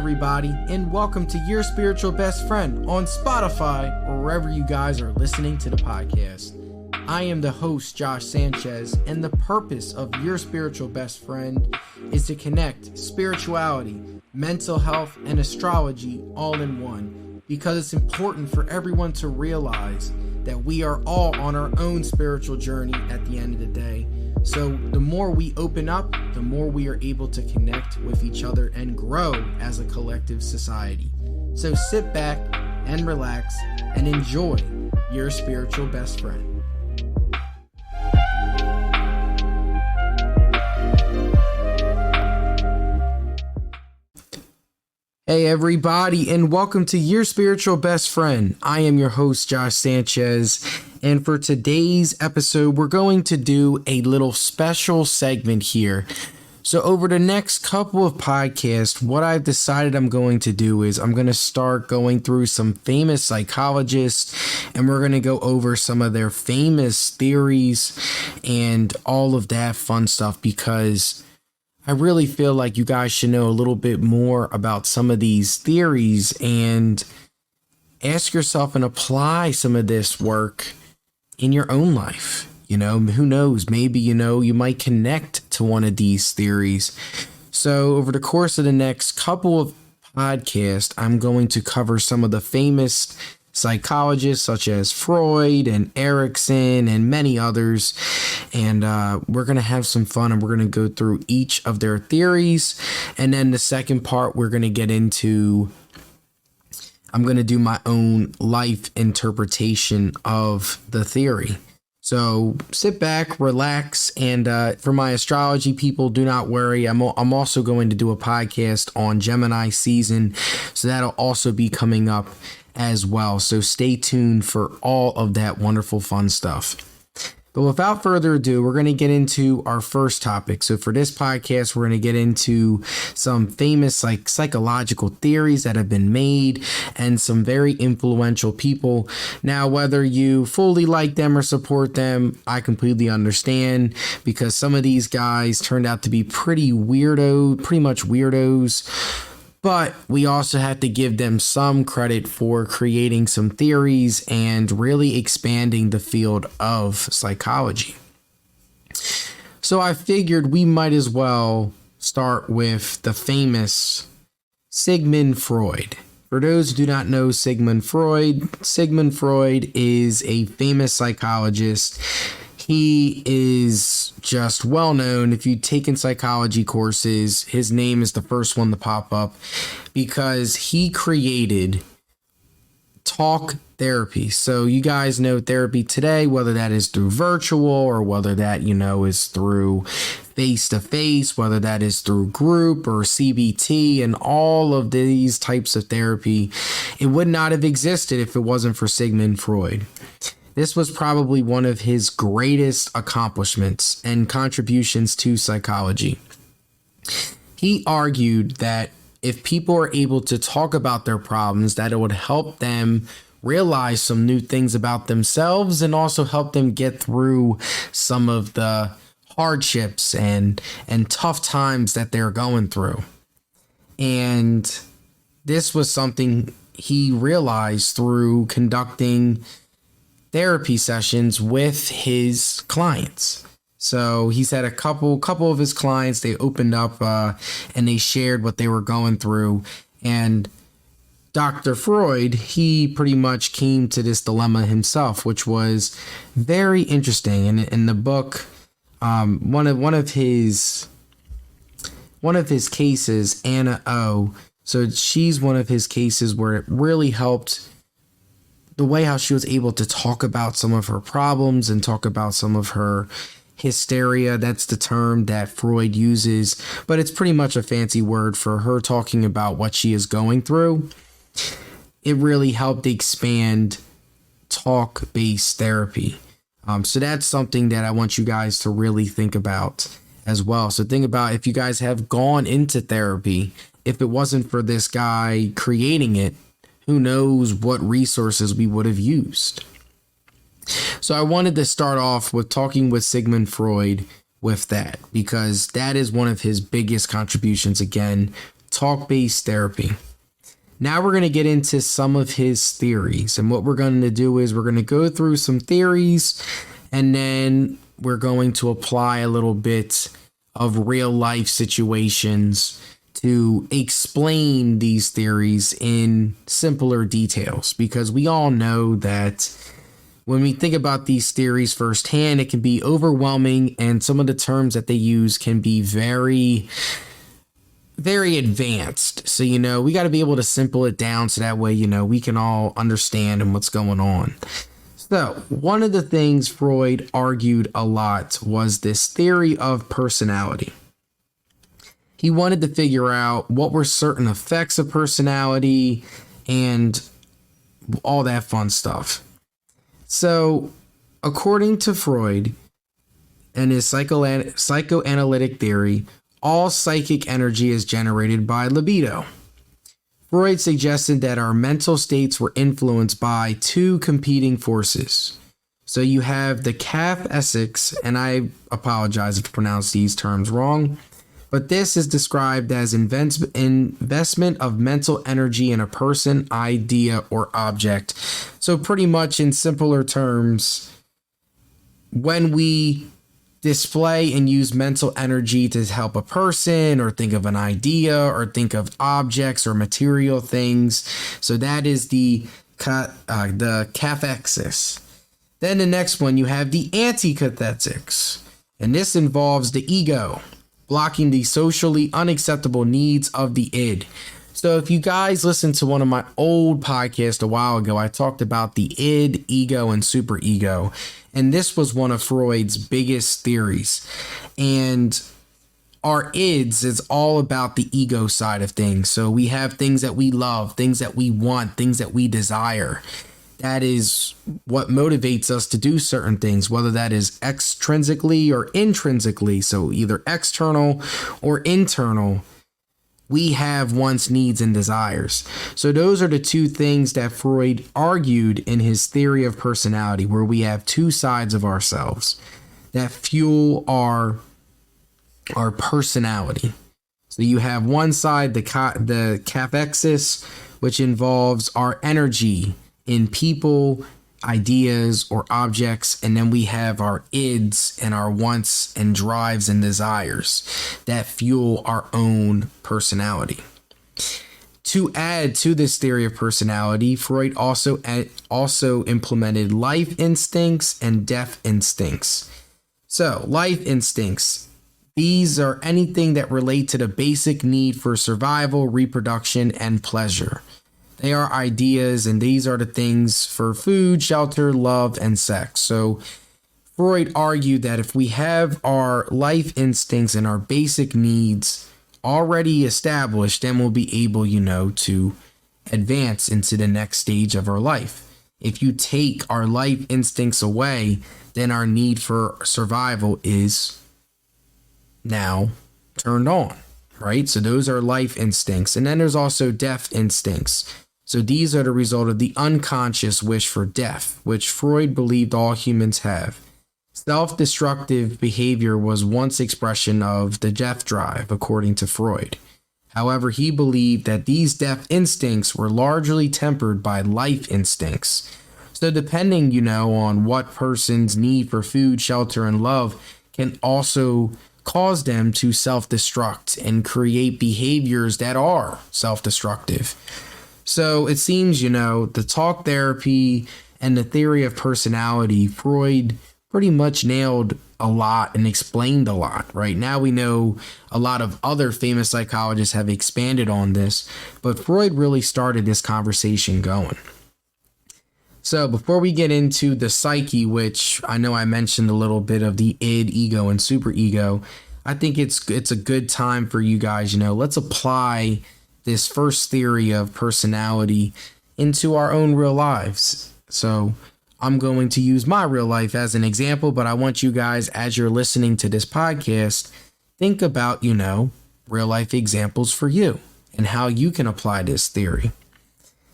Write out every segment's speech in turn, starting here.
everybody, and welcome to Your Spiritual Best Friend on Spotify or wherever you guys are listening to the podcast. I am the host, Josh Sanchez, and the purpose of Your Spiritual Best Friend is to connect spirituality, mental health, and astrology all in one, because it's important for everyone to realize that we are all on our own spiritual journey at the end of the day. So the more we open up, the more we are able to connect with each other and grow as a collective society. So sit back and relax and enjoy Your Spiritual Best Friend. Hey everybody, and welcome to Your Spiritual Best Friend. I am your host, Josh Sanchez, and for today's episode, we're going to do a little special segment here. So over the next couple of podcasts, what I've decided I'm going to do is I'm going to start going through some famous psychologists, and we're going to go over some of their famous theories and all of that fun stuff, because I really feel like you guys should know a little bit more about some of these theories and ask yourself and apply some of this work in your own life. You know, who knows? Maybe, you might connect to one of these theories. So over the course of the next couple of podcasts, I'm going to cover some of the famous psychologists such as Freud and Erickson and many others, and we're going to have some fun, and we're going to go through each of their theories. And then the second part, we're going to get into, I'm going to do my own life interpretation of the theory. So sit back, relax, and for my astrology people, do not worry. I'm also going to do a podcast on Gemini season, so that'll also be coming up as well. So stay tuned for all of that wonderful fun stuff. But without further ado, we're going to get into our first topic. So for this podcast, we're going to get into some famous psychological theories that have been made and some very influential people. Now, whether you fully like them or support them, I completely understand, because some of these guys turned out to be pretty much weirdos. But we also have to give them some credit for creating some theories and really expanding the field of psychology. So I figured we might as well start with the famous Sigmund Freud. For those who do not know Sigmund Freud is a famous psychologist. He is just well known. If you've taken psychology courses, his name is the first one to pop up, because he created talk therapy. So you guys know therapy today, whether that is through virtual or whether that, is through face-to-face, whether that is through group or CBT and all of these types of therapy, it would not have existed if it wasn't for Sigmund Freud. This was probably one of his greatest accomplishments and contributions to psychology. He argued that if people are able to talk about their problems, that it would help them realize some new things about themselves and also help them get through some of the hardships and tough times that they're going through. And this was something he realized through conducting therapy sessions with his clients. So he's had a couple of his clients, they opened up and they shared what they were going through. And Dr. Freud, he pretty much came to this dilemma himself, which was very interesting. And in the book, one of his cases, Anna O. So she's one of his cases where it really helped the way how she was able to talk about some of her problems and talk about some of her hysteria. That's the term that Freud uses, but it's pretty much a fancy word for her talking about what she is going through. It really helped expand talk-based therapy. So that's something that I want you guys to really think about as well. So think about if you guys have gone into therapy, if it wasn't for this guy creating it, who knows what resources we would have used. So I wanted to start off with talking with Sigmund Freud with that, because that is one of his biggest contributions, again, talk-based therapy. Now we're going to get into some of his theories. And what we're going to do is we're going to go through some theories, and then we're going to apply a little bit of real life situations to explain these theories in simpler details, because we all know that when we think about these theories firsthand, it can be overwhelming, and some of the terms that they use can be very, very advanced. So, we got to be able to simple it down so that way, we can all understand what's going on. So, one of the things Freud argued a lot was this theory of personality. He wanted to figure out what were certain effects of personality and all that fun stuff. So, according to Freud and his psychoanalytic theory, all psychic energy is generated by libido. Freud suggested that our mental states were influenced by two competing forces. So you have the Essex, and I apologize if I pronounce these terms wrong, but this is described as investment of mental energy in a person, idea, or object. So pretty much in simpler terms, when we display and use mental energy to help a person or think of an idea or think of objects or material things. So that is the cathexis. Then the next one, you have the anticathetics, and this involves the ego, blocking the socially unacceptable needs of the id. So if you guys listened to one of my old podcasts a while ago, I talked about the id, ego, and superego. And this was one of Freud's biggest theories. And our ids is all about the ego side of things. So we have things that we love, things that we want, things that we desire. That is what motivates us to do certain things, whether that is extrinsically or intrinsically. So either external or internal. We have wants, needs, and desires. So those are the two things that Freud argued in his theory of personality, where we have two sides of ourselves that fuel our personality. So you have one side, the cathexis, which involves our energy in people, ideas, or objects, and then we have our ids and our wants and drives and desires that fuel our own personality. To add to this theory of personality, Freud also implemented life instincts and death instincts. So, life instincts, these are anything that relate to the basic need for survival, reproduction, and pleasure. They are ideas, and these are the things for food, shelter, love, and sex. So Freud argued that if we have our life instincts and our basic needs already established, then we'll be able, to advance into the next stage of our life. If you take our life instincts away, then our need for survival is now turned on, right? So those are life instincts. And then there's also death instincts. So these are the result of the unconscious wish for death, which Freud believed all humans have. Self-destructive behavior was once expression of the death drive, according to Freud. However, he believed that these death instincts were largely tempered by life instincts. So depending, on what person's need for food, shelter, and love can also cause them to self-destruct and create behaviors that are self-destructive. So it seems, the talk therapy and the theory of personality, Freud pretty much nailed a lot and explained a lot, right? Now we know a lot of other famous psychologists have expanded on this, but Freud really started this conversation going. So before we get into the psyche, which I know I mentioned a little bit of the id, ego, and superego, I think it's a good time for you guys, let's apply this first theory of personality into our own real lives. So I'm going to use my real life as an example, but I want you guys, as you're listening to this podcast, think about, real life examples for you and how you can apply this theory.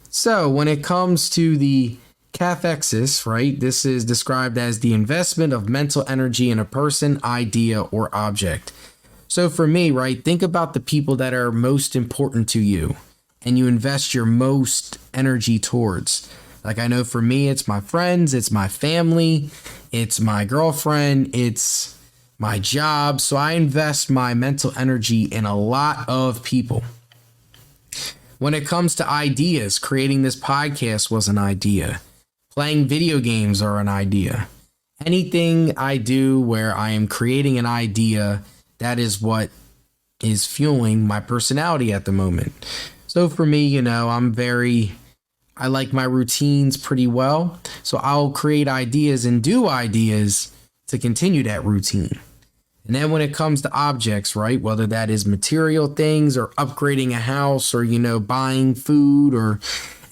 So when it comes to the cathexis, right, this is described as the investment of mental energy in a person, idea, or object. So for me, right, think about the people that are most important to you and you invest your most energy towards. Like I know for me, it's my friends, it's my family, it's my girlfriend, it's my job. So I invest my mental energy in a lot of people. When it comes to ideas, creating this podcast was an idea. Playing video games are an idea. Anything I do where I am creating an idea, that is what is fueling my personality at the moment. So for me, I like my routines pretty well. So I'll create ideas and do ideas to continue that routine. And then when it comes to objects, right, whether that is material things or upgrading a house or, buying food or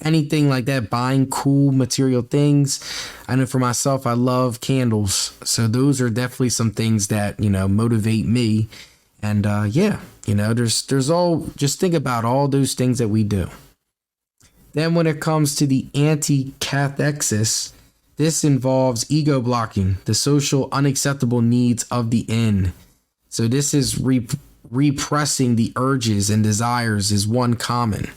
anything like that, buying cool material things. I know for myself, I love candles. So those are definitely some things that, motivate me. And there's all, just think about all those things that we do. Then when it comes to the anti-cathexis, this involves ego blocking, the social unacceptable needs of the in. So this is repressing the urges and desires is one common.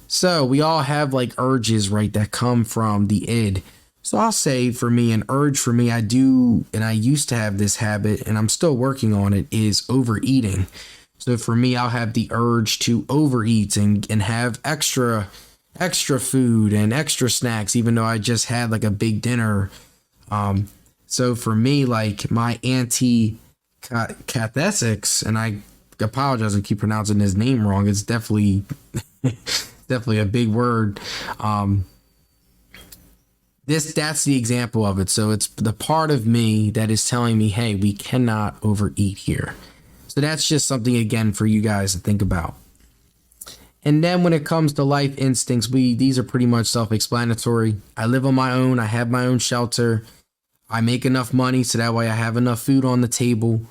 So we all have like urges, right, that come from the id. So I'll say for me, an urge for me, I do, and I used to have this habit and I'm still working on it, is overeating. So for me, I'll have the urge to overeat and have extra food and extra snacks, even though I just had like a big dinner. So for me, like my anti-cathesics, and I apologize, I keep pronouncing his name wrong. It's definitely a big word. That's the example of it. So it's the part of me that is telling me, hey, we cannot overeat here. So that's just something, again, for you guys to think about. And then when it comes to life instincts, these are pretty much self-explanatory. I live on my own. I have my own shelter. I make enough money so that way I have enough food on the table.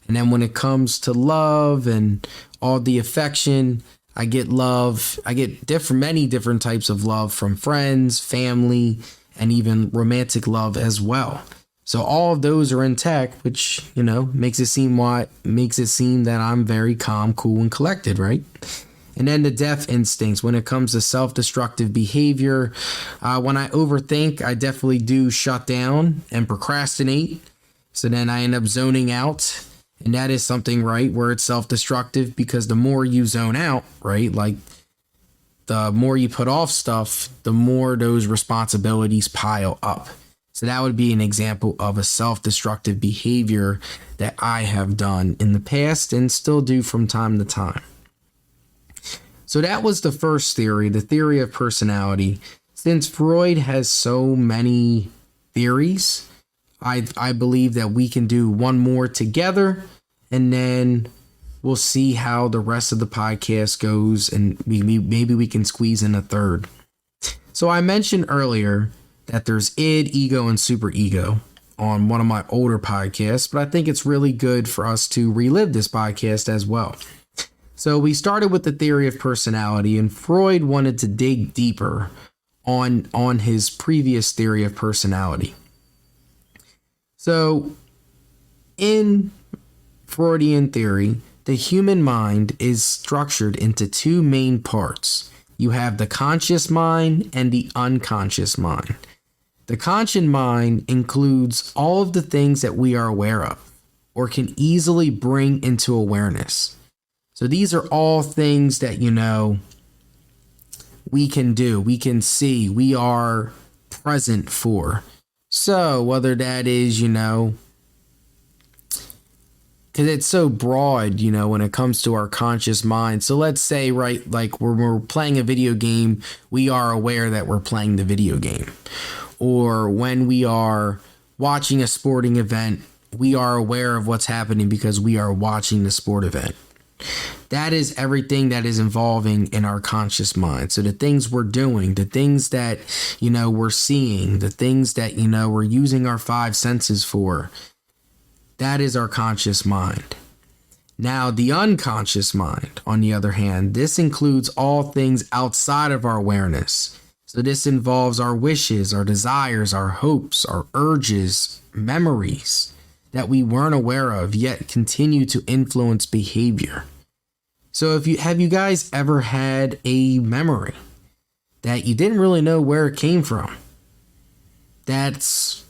And then when it comes to love and all the affection, I get love. I get many different types of love from friends, family, and even romantic love as well. So all of those are intact, which, makes it seem that I'm very calm, cool, and collected, right? And then the death instincts, when it comes to self-destructive behavior, when I overthink, I definitely do shut down and procrastinate. So then I end up zoning out. And that is something, right, where it's self-destructive, because the more you zone out, right, like the more you put off stuff, the more those responsibilities pile up. So that would be an example of a self-destructive behavior that I have done in the past and still do from time to time. So that was the first theory, the theory of personality. Since Freud has so many theories, I believe that we can do one more together, and then we'll see how the rest of the podcast goes, and maybe we can squeeze in a third. So I mentioned earlier that there's id, ego, and superego on one of my older podcasts, but I think it's really good for us to relive this podcast as well. So we started with the theory of personality, and Freud wanted to dig deeper on his previous theory of personality. So in Freudian theory, the human mind is structured into two main parts. You have the conscious mind and the unconscious mind. The conscious mind includes all of the things that we are aware of or can easily bring into awareness. So these are all things that, we can do, we can see, we are present for. So whether that is, because it's so broad, when it comes to our conscious mind. So let's say, right, like when we're playing a video game, we are aware that we're playing the video game. Or when we are watching a sporting event, we are aware of what's happening because we are watching the sport event. That is everything that is involving in our conscious mind. So the things we're doing, the things that, we're seeing, the things that, we're using our five senses for, that is our conscious mind. Now, the unconscious mind, on the other hand, this includes all things outside of our awareness. So this involves our wishes, our desires, our hopes, our urges, memories. that we weren't aware of yet continue to influence behavior. So have you guys ever had a memory that you didn't really know where it came from? That's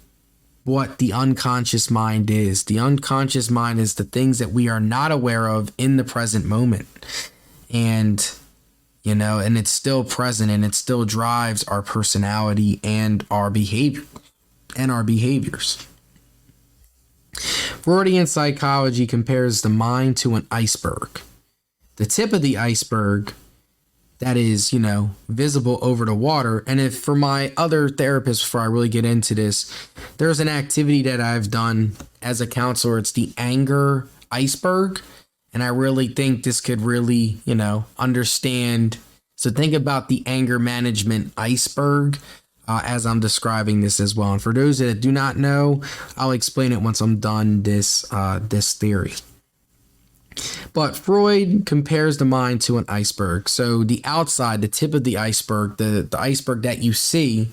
what the unconscious mind is. The unconscious mind is the things that we are not aware of in the present moment. And and it's still present, and it still drives our personality and our behavior and our behaviors. Freudian psychology compares the mind to an iceberg. The tip of the iceberg that is, visible over the water. And if for my other therapists, before I really get into this, there's an activity that I've done as a counselor. It's the anger iceberg. And I really think this could really, understand. So think about the anger management iceberg as I'm describing this as well. And for those that do not know, I'll explain it once I'm done this theory. But Freud compares the mind to an iceberg. So the outside, the tip of the iceberg, the iceberg that you see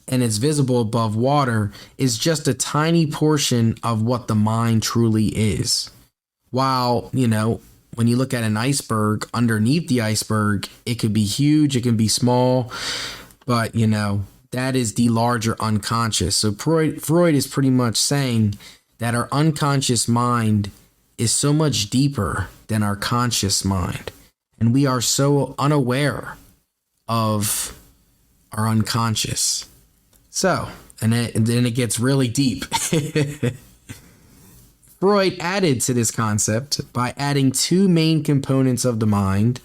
and is visible above water, is just a tiny portion of what the mind truly is. While, when you look at an iceberg, underneath the iceberg, it could be huge, it can be small, but, that is the larger unconscious. So Freud is pretty much saying that our unconscious mind is so much deeper than our conscious mind. And we are so unaware of our unconscious. So, and then it gets really deep. Freud added to this concept by adding two main components of the mind.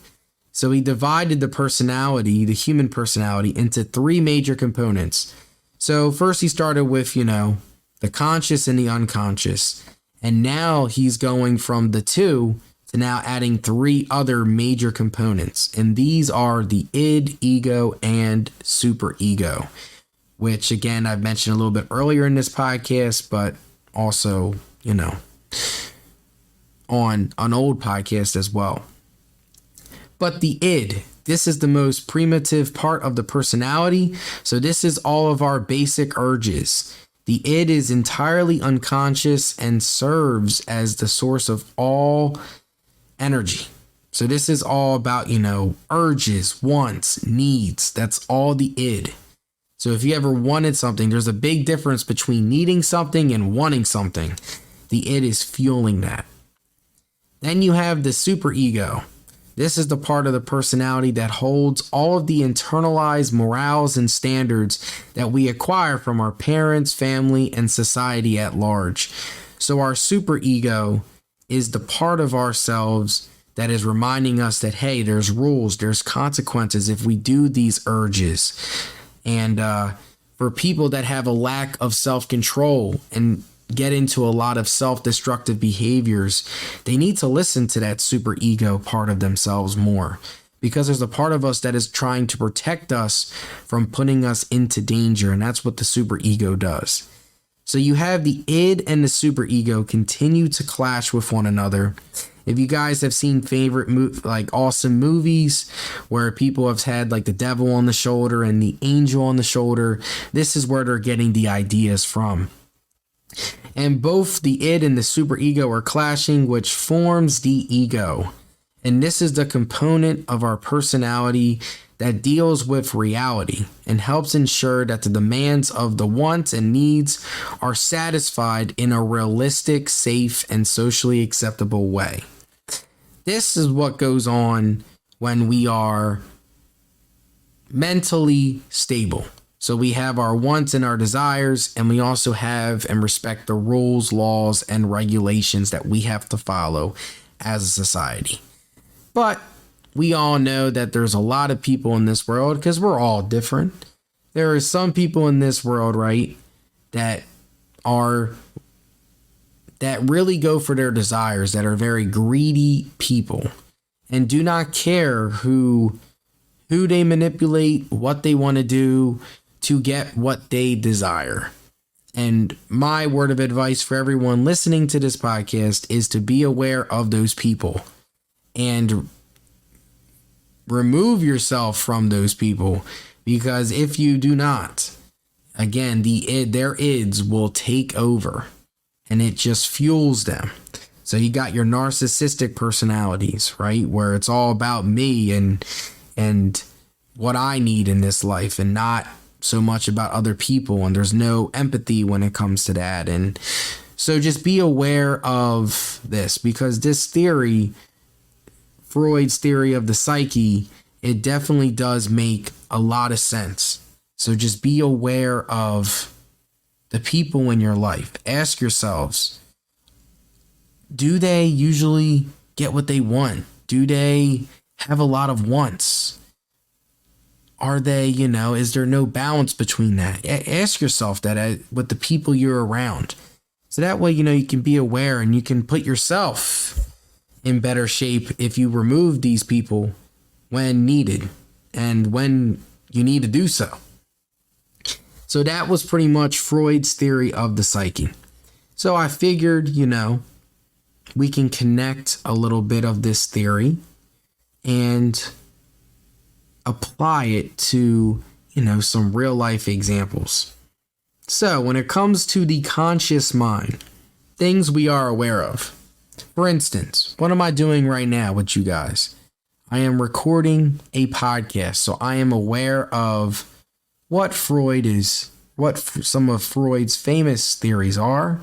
So he divided the personality, the human personality, into three major components. So first he started with, the conscious and the unconscious. And now he's going from the two to now adding three other major components. And these are the id, ego, and superego, which again, I've mentioned a little bit earlier in this podcast, but also, on an old podcast as well. But the id, this is the most primitive part of the personality. So this is all of our basic urges. The id is entirely unconscious and serves as the source of all energy. So this is all about, urges, wants, needs. That's all the id. So if you ever wanted something, there's a big difference between needing something and wanting something. The id is fueling that. Then you have the superego. This is the part of the personality that holds all of the internalized morals and standards that we acquire from our parents, family, and society at large. So our superego is the part of ourselves that is reminding us that, hey, there's rules, there's consequences if we do these urges. And for people that have a lack of self-control and get into a lot of self-destructive behaviors, they need to listen to that superego part of themselves more, because there's a part of us that is trying to protect us from putting us into danger, and that's what the superego does. So you have the id and the superego continue to clash with one another. If you guys have seen awesome movies where people have had like the devil on the shoulder and the angel on the shoulder, this is where they're getting the ideas from. And both the id and the superego are clashing, which forms the ego. And this is the component of our personality that deals with reality and helps ensure that the demands of the wants and needs are satisfied in a realistic, safe, and socially acceptable way. This is what goes on when we are mentally stable. So we have our wants and our desires, and we also have and respect the rules, laws, and regulations that we have to follow as a society. But we all know that there's a lot of people in this world, because we're all different. There are some people in this world, right, that really go for their desires, that are very greedy people and do not care who they manipulate, what they want to do to get what they desire. And my word of advice for everyone listening to this podcast is to be aware of those people and remove yourself from those people, because if you do not, again, their ids will take over and it just fuels them. So you got your narcissistic personalities, right? Where it's all about me and what I need in this life, and not so much about other people. And there's no empathy when it comes to that. And so just be aware of this, because this theory, Freud's theory of the psyche, it definitely does make a lot of sense. So just be aware of the people in your life. Ask yourselves, do they usually get what they want? Do they have a lot of wants? Are they, is there no balance between that? Ask yourself that with the people you're around. So that way, you can be aware and you can put yourself in better shape if you remove these people when needed and when you need to do so. So that was pretty much Freud's theory of the psyche. So I figured, we can connect a little bit of this theory and apply it to, some real life examples. So when it comes to the conscious mind, things we are aware of. For instance, what am I doing right now with you guys? I am recording a podcast, so I am aware of what some of Freud's famous theories are.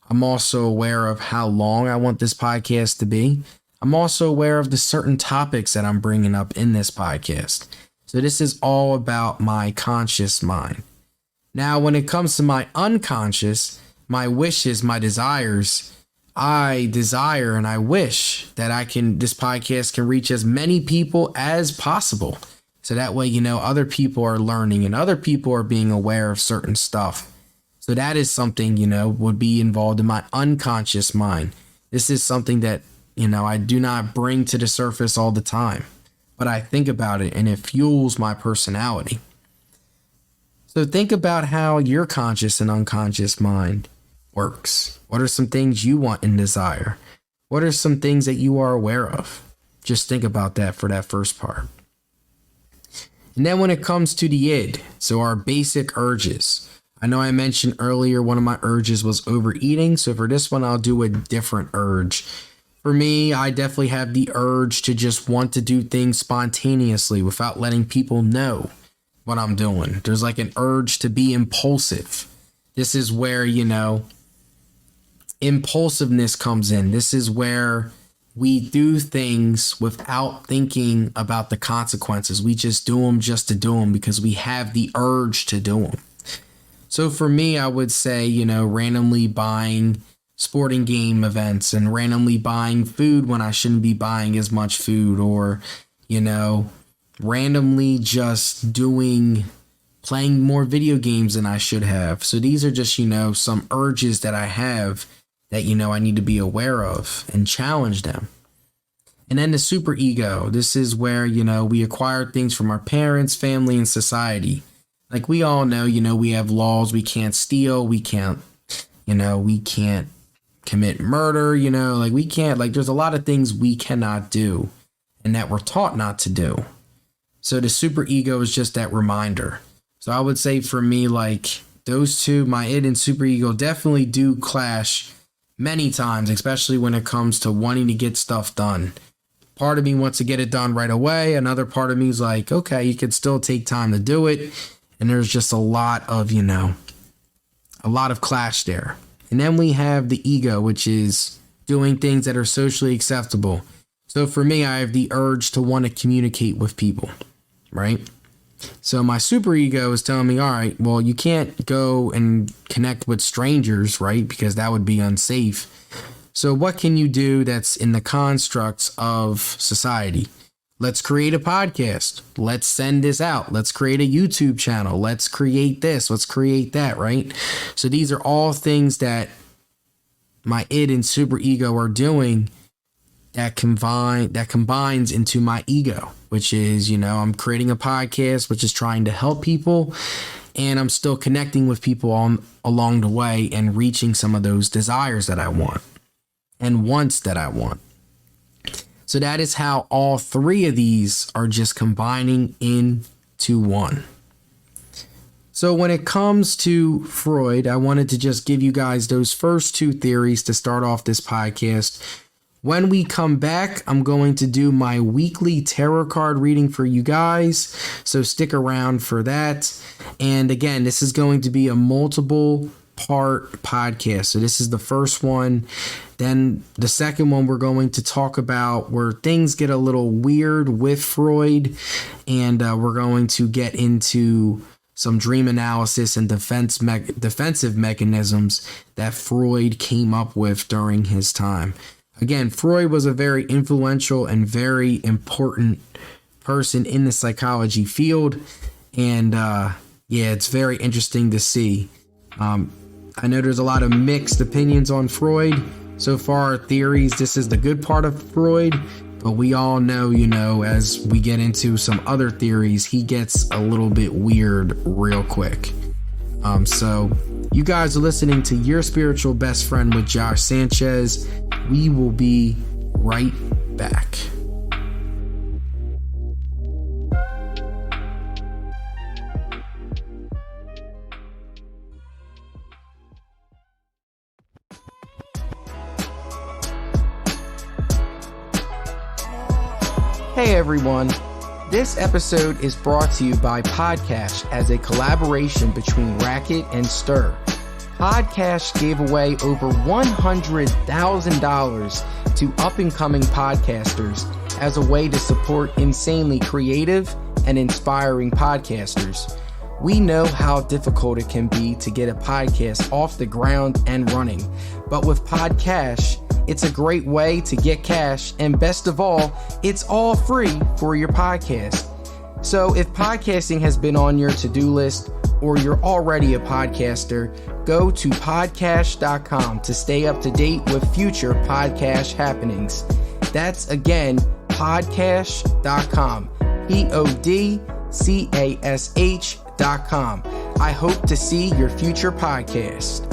I'm also aware of how long I want this podcast to be. I'm also aware of the certain topics that I'm bringing up in this podcast. So this is all about my conscious mind. Now, when it comes to my unconscious, my wishes, my desires, I desire and I wish that this podcast can reach as many people as possible. So that way, other people are learning and other people are being aware of certain stuff. So that is something, would be involved in my unconscious mind. This is something that, I do not bring to the surface all the time, but I think about it and it fuels my personality. So think about how your conscious and unconscious mind works. What are some things you want and desire? What are some things that you are aware of? Just think about that for that first part. And then when it comes to the id, so our basic urges. I know I mentioned earlier one of my urges was overeating. So for this one, I'll do a different urge. For me, I definitely have the urge to just want to do things spontaneously without letting people know what I'm doing. There's like an urge to be impulsive. This is where, impulsiveness comes in. This is where we do things without thinking about the consequences. We just do them just to do them because we have the urge to do them. So for me, I would say, randomly buying sporting game events and randomly buying food when I shouldn't be buying as much food, or, randomly just playing more video games than I should have. So these are just, some urges that I have that, I need to be aware of and challenge them. And then the superego. This is where, we acquire things from our parents, family, and society. Like we all know, we have laws. We can't steal. We can't commit murder, we can't, there's a lot of things we cannot do and that we're taught not to do. So the superego is just that reminder. So I would say for me, those two, my id and superego, definitely do clash many times, especially when it comes to wanting to get stuff done. Part of me wants to get it done right away. Another part of me is like, okay, you could still take time to do it. And there's just a lot of clash there. And then we have the ego, which is doing things that are socially acceptable. So for me, I have the urge to want to communicate with people, right? So my superego is telling me, all right, well, you can't go and connect with strangers, right? Because that would be unsafe. So what can you do that's in the constructs of society? Let's create a podcast. Let's send this out. Let's create a YouTube channel. Let's create this. Let's create that, right? So these are all things that my id and superego are doing that combines into my ego, which is, I'm creating a podcast, which is trying to help people, and I'm still connecting with people along the way and reaching some of those desires that I want and wants that I want. So that is how all three of these are just combining into one. So when it comes to Freud, I wanted to just give you guys those first two theories to start off this podcast. When we come back, I'm going to do my weekly tarot card reading for you guys, so stick around for that. And again, this is going to be a multiple part podcast. So this is the first one. Then the second one, we're going to talk about where things get a little weird with Freud, and we're going to get into some dream analysis and defensive mechanisms that Freud came up with during his time. Again, Freud was a very influential and very important person in the psychology field, and it's very interesting to see. I know there's a lot of mixed opinions on Freud. So far, theories, this is the good part of Freud. But we all know, as we get into some other theories, he gets a little bit weird real quick. So you guys are listening to Your Spiritual Best Friend with Josh Sanchez. We will be right back. Hey everyone, this episode is brought to you by Podcash as a collaboration between Racket and Stir. Podcash gave away over $100,000 to up-and-coming podcasters as a way to support insanely creative and inspiring podcasters. We know how difficult it can be to get a podcast off the ground and running, but with Podcash, it's a great way to get cash, and best of all, it's all free for your podcast. So if podcasting has been on your to-do list or you're already a podcaster, go to podcash.com to stay up to date with future podcast happenings. That's again, podcash.com, podcash.com. I hope to see your future podcast.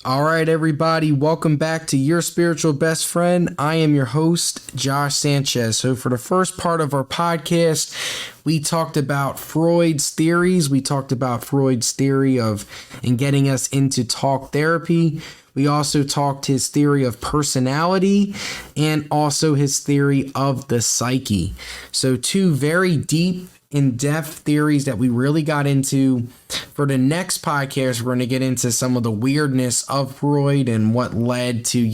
All right, everybody, welcome back to Your Spiritual Best Friend. I am your host, Josh Sanchez. So for the first part of our podcast, we talked about Freud's theories. We talked about Freud's theory of getting us into talk therapy. We also talked his theory of personality and also his theory of the psyche. So two very deep, in-depth theories that we really got into. For the next podcast, we're going to get into some of the weirdness of Freud and what led to,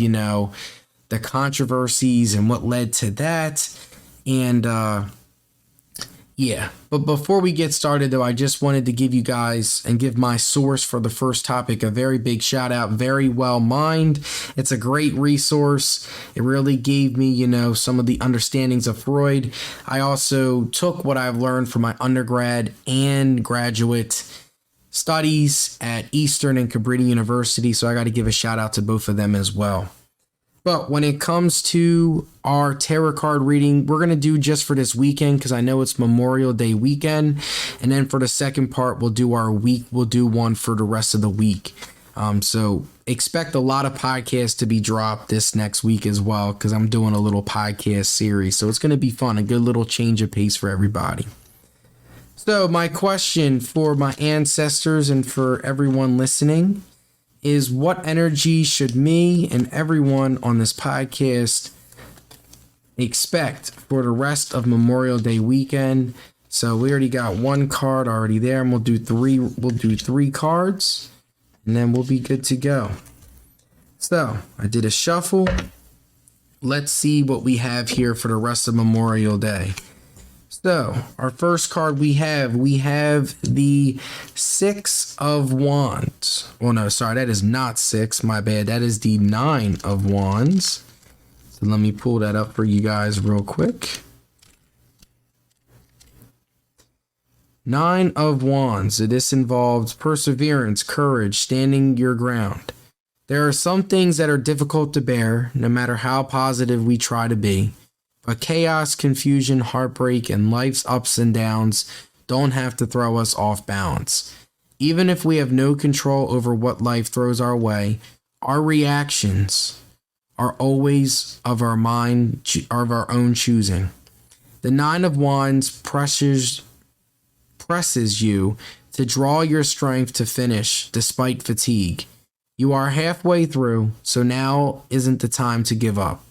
the controversies and what led to that. And but before we get started, though, I just wanted to give you guys and give my source for the first topic a very big shout out. Very well mined. It's a great resource. It really gave me, some of the understandings of Freud. I also took what I've learned from my undergrad and graduate studies at Eastern and Cabrini University. So I got to give a shout out to both of them as well. But when it comes to our tarot card reading, we're going to do just for this weekend because I know it's Memorial Day weekend. And then for the second part, we'll do one for the rest of the week. So expect a lot of podcasts to be dropped this next week as well because I'm doing a little podcast series. So it's going to be fun, a good little change of pace for everybody. So my question for my ancestors and for everyone listening is, what energy should me and everyone on this podcast expect for the rest of Memorial Day weekend? So we already got one card already there, and we'll do three cards, and then we'll be good to go. So I did a shuffle. Let's see what we have here for the rest of Memorial Day. So our first card we have the Six of Wands. Well, no, sorry, that is not six. My bad. That is the Nine of Wands. So let me pull that up for you guys real quick. Nine of Wands. So this involves perseverance, courage, standing your ground. There are some things that are difficult to bear, no matter how positive we try to be. But chaos, confusion, heartbreak, and life's ups and downs don't have to throw us off balance. Even if we have no control over what life throws our way, our reactions are always of our own choosing. The Nine of Wands presses you to draw your strength to finish despite fatigue. You are halfway through, so now isn't the time to give up.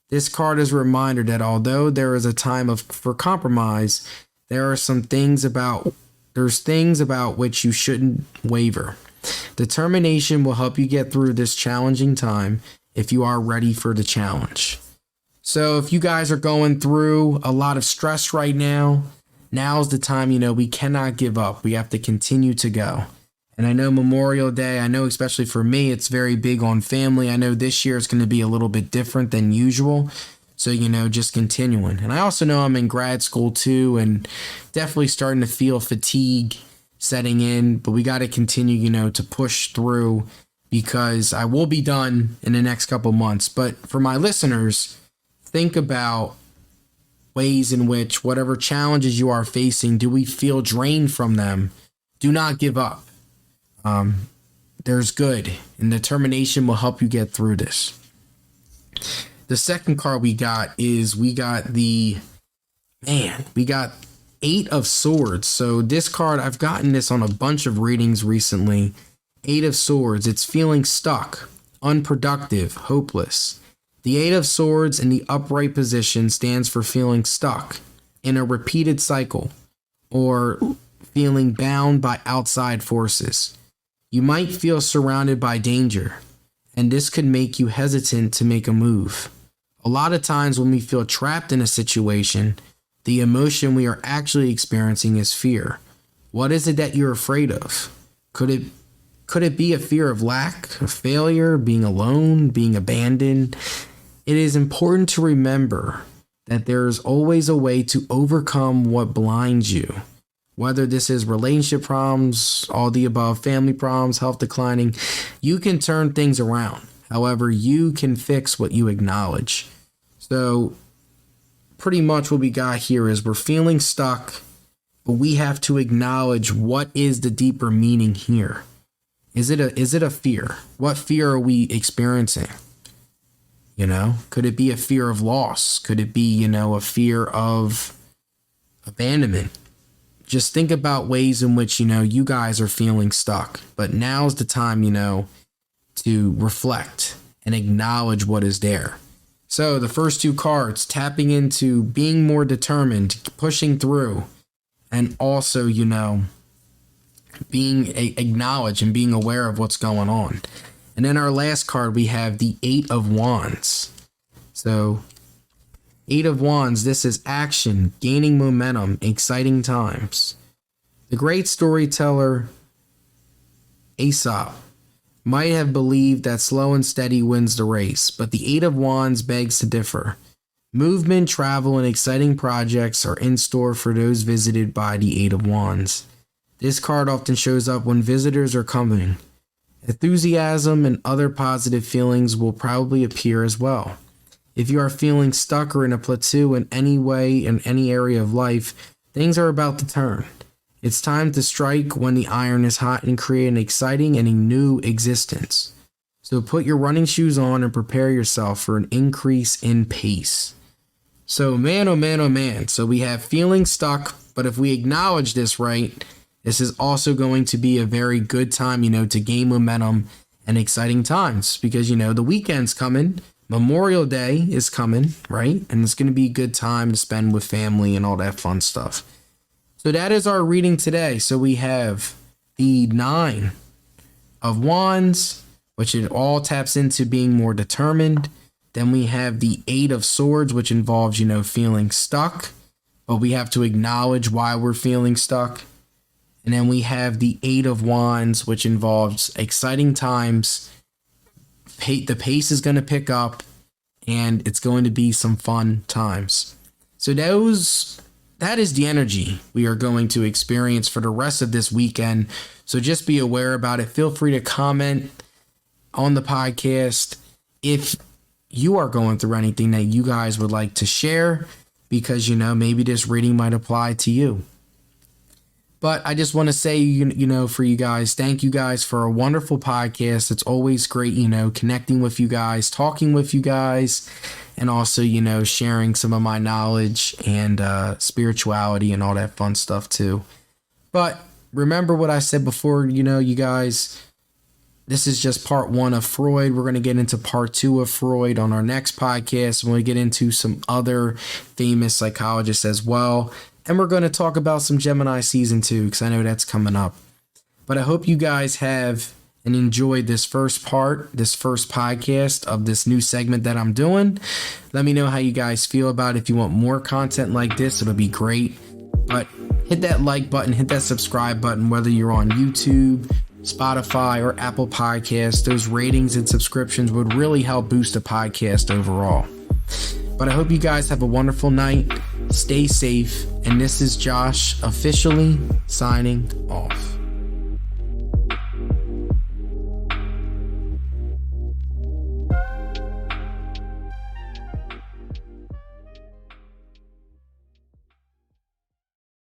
This card is a reminder that although there is a time for compromise, there's things about which you shouldn't waver. Determination will help you get through this challenging time if you are ready for the challenge. So if you guys are going through a lot of stress right now, now's the time, we cannot give up. We have to continue to go. And I know Memorial Day, I know especially for me, it's very big on family. I know this year it's going to be a little bit different than usual. So, just continuing. And I also know I'm in grad school too, and definitely starting to feel fatigue setting in. But we got to continue, to push through, because I will be done in the next couple months. But for my listeners, think about ways in which whatever challenges you are facing, do we feel drained from them? Do not give up. There's good, and determination will help you get through this. The second card we got the Eight of Swords. So this card, I've gotten this on a bunch of readings recently. Eight of Swords. It's feeling stuck, unproductive, hopeless. The Eight of Swords in the upright position stands for feeling stuck in a repeated cycle or feeling bound by outside forces. You might feel surrounded by danger, and this could make you hesitant to make a move. A lot of times when we feel trapped in a situation, the emotion we are actually experiencing is fear. What is it that you're afraid of? Could it be a fear of lack, of failure, being alone, being abandoned? It is important to remember that there is always a way to overcome what blinds you. Whether this is relationship problems, all the above, family problems, health declining, you can turn things around. However, you can fix what you acknowledge. So pretty much what we got here is we're feeling stuck, but we have to acknowledge what is the deeper meaning here. Is it a fear? What fear are we experiencing? Could it be a fear of loss? Could it be, a fear of abandonment? Just think about ways in which, you guys are feeling stuck. But now's the time, to reflect and acknowledge what is there. So the first two cards, tapping into being more determined, pushing through, and also, being acknowledged and being aware of what's going on. And then our last card, we have the Eight of Wands. So Eight of Wands, this is action, gaining momentum, exciting times. The great storyteller Aesop might have believed that slow and steady wins the race, but the Eight of Wands begs to differ. Movement, travel, and exciting projects are in store for those visited by the Eight of Wands. This card often shows up when visitors are coming. Enthusiasm and other positive feelings will probably appear as well. If you are feeling stuck or in a plateau in any way in any area of life, things are about to turn. It's time to strike when the iron is hot and create an exciting and a new existence. So put your running shoes on and prepare yourself for an increase in pace. So man, oh man, oh man. So we have feeling stuck, but if we acknowledge this right, this is also going to be a very good time, to gain momentum and exciting times because, the weekend's coming. Memorial Day is coming, right? And it's going to be a good time to spend with family and all that fun stuff. So that is our reading today. So we have the Nine of Wands, which it all taps into being more determined. Then we have the Eight of Swords, which involves, feeling stuck, but we have to acknowledge why we're feeling stuck. And then we have the Eight of Wands, which involves exciting times. The pace is going to pick up, and it's going to be some fun times. So that is the energy we are going to experience for the rest of this weekend. So just be aware about it. Feel free to comment on the podcast if you are going through anything that you guys would like to share, because, maybe this reading might apply to you. But I just want to say, for you guys, thank you guys for a wonderful podcast. It's always great, connecting with you guys, talking with you guys, and also, sharing some of my knowledge and spirituality and all that fun stuff too. But remember what I said before, you guys, this is just part 1 of Freud. We're going to get into part 2 of Freud on our next podcast. We're going to get into some other famous psychologists as well. And we're going to talk about some Gemini season 2 because I know that's coming up. But I hope you guys have and enjoyed this first podcast of this new segment that I'm doing. Let me know how you guys feel about it. If you want more content like this, it'll be great. But hit that like button, hit that subscribe button, whether you're on YouTube, Spotify, or Apple Podcasts. Those ratings and subscriptions would really help boost the podcast overall. But I hope you guys have a wonderful night. Stay safe. And this is Josh officially signing off.